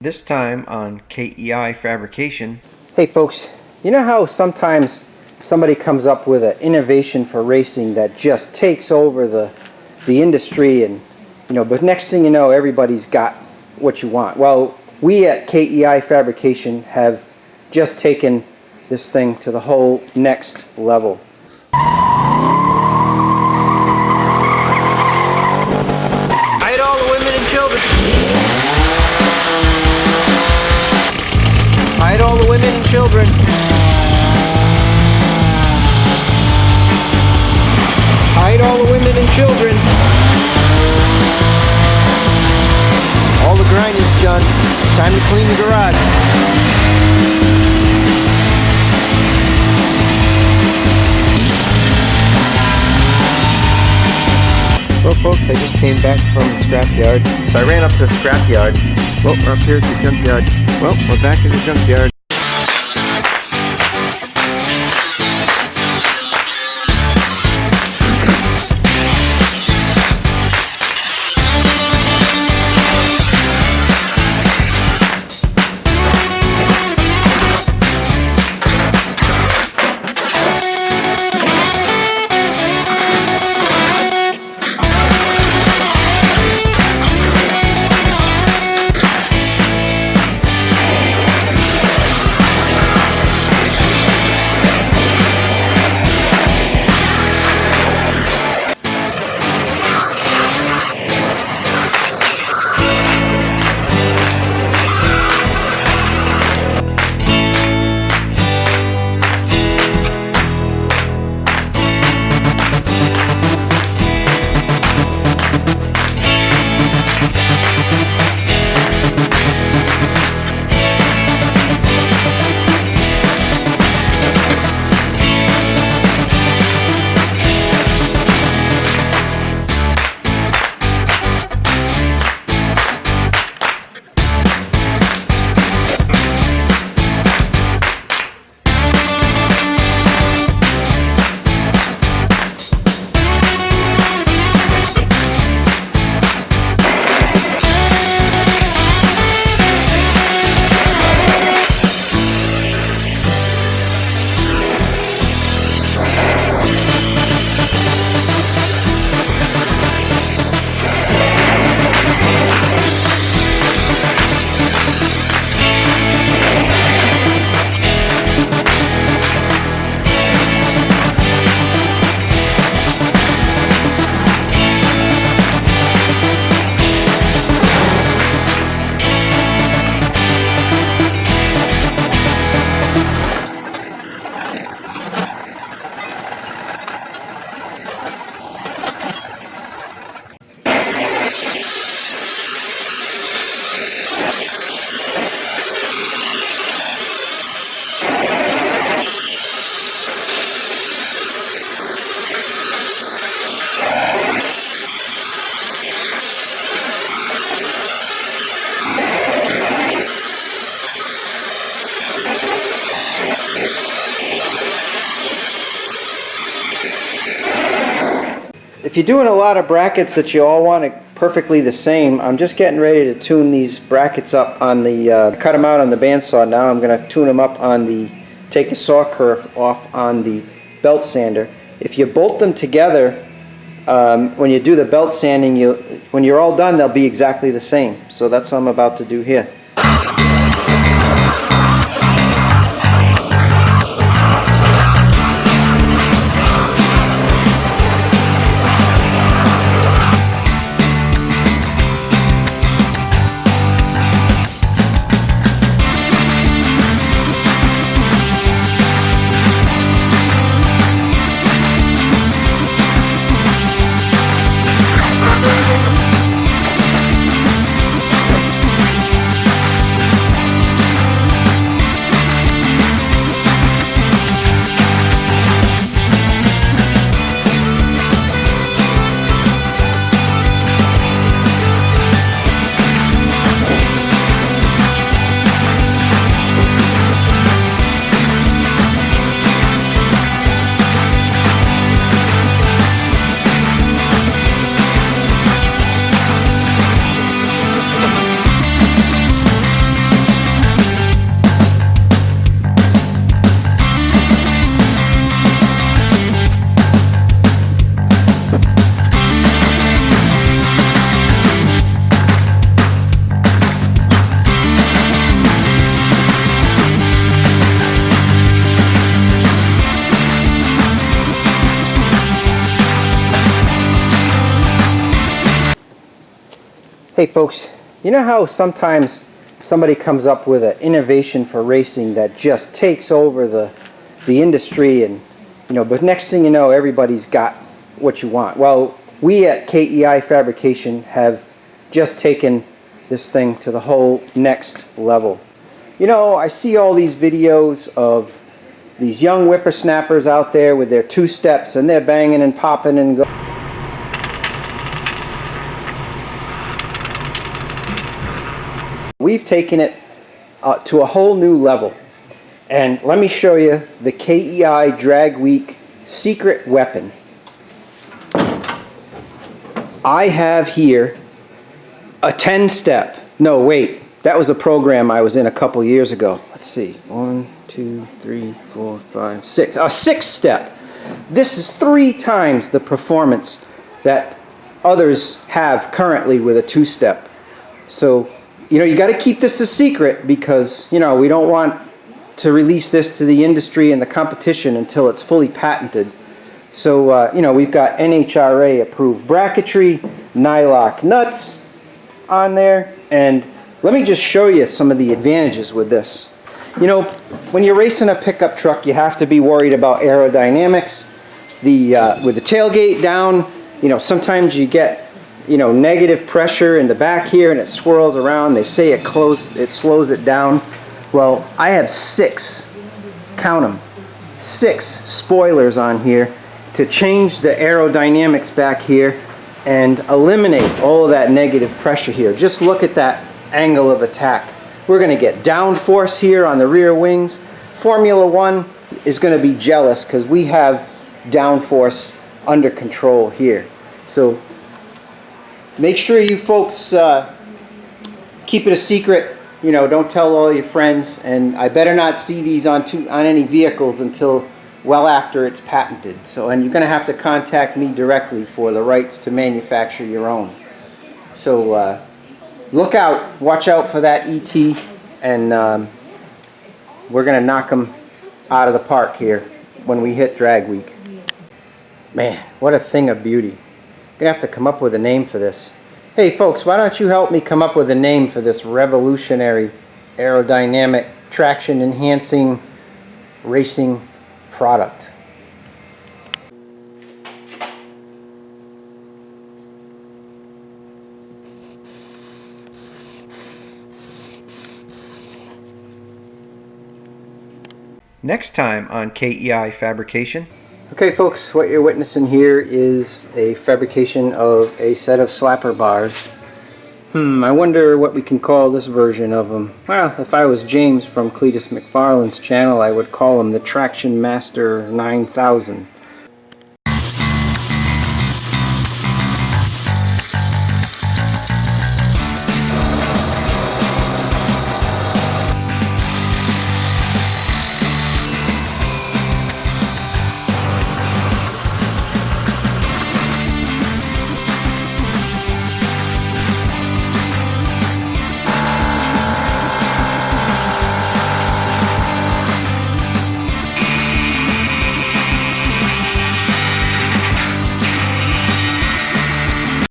This time on KEI Fabrication. Hey folks, you know how sometimes somebody comes up with an innovation for racing that just takes over the industry, and but next thing you know, everybody's got what you want. Well, we at KEI Fabrication have just taken this thing to the whole next level. Hide all the women and children. Hide all the women and children. Hide all the women and children. All the grinding's done. Time to clean the garage. Well folks, I just came back from the scrapyard. So I ran up to the scrapyard. Well, we're up here at the junkyard. Well, we're back in the junkyard. If you're doing a lot of brackets that you all want it perfectly the same, I'm just getting ready to tune these brackets up on the, cut them out on the bandsaw now. I'm going to tune them up on the, take the saw kerf off on the belt sander. If you bolt them together, when you do the belt sanding, when you're all done, they'll be exactly the same. So that's what I'm about to do here. Hey folks, you know how sometimes somebody comes up with an innovation for racing that just takes over the industry, and but next thing you know, everybody's got what you want. Well, we at KEI Fabrication have just taken this thing to the whole next level. I see all these videos of these young whippersnappers out there with their two-steps, and they're banging and popping and going. We've taken it to a whole new level, and let me show you the KEI Drag Week secret weapon. I have here a 10-step. No, wait, that was a program I was in a couple years ago. Let's see, 1, 2, 3, 4, 5, 6. A 6-step. This is 3 times the performance that others have currently with a 2-step. So you got to keep this a secret, because we don't want to release this to the industry and the competition until it's fully patented. So we've got NHRA approved bracketry, nylock nuts on there, and let me just show you some of the advantages with this. When you're racing a pickup truck, you have to be worried about aerodynamics. With the tailgate down, sometimes you get negative pressure in the back here and it swirls around. They say it slows it down. Well, I have 6, count them, 6 spoilers on here to change the aerodynamics back here and eliminate all of that negative pressure here. Just look at that angle of attack. We're going to get downforce here on the rear wings. Formula One is going to be jealous because we have downforce under control here. So make sure you folks keep it a secret. Don't tell all your friends, and I better not see these on any vehicles until well after it's patented. And you're going to have to contact me directly for the rights to manufacture your own. So look out, watch out for that ET, and we're going to knock them out of the park here when we hit Drag Week. Man, what a thing of beauty. I'm going to have to come up with a name for this. Hey folks, why don't you help me come up with a name for this revolutionary aerodynamic traction enhancing racing product? Next time on KEI Fabrication. Okay folks, what you're witnessing here is a fabrication of a set of slapper bars. I wonder what we can call this version of them. Well, if I was James from Cletus McFarland's channel, I would call them the Traction Master 9000.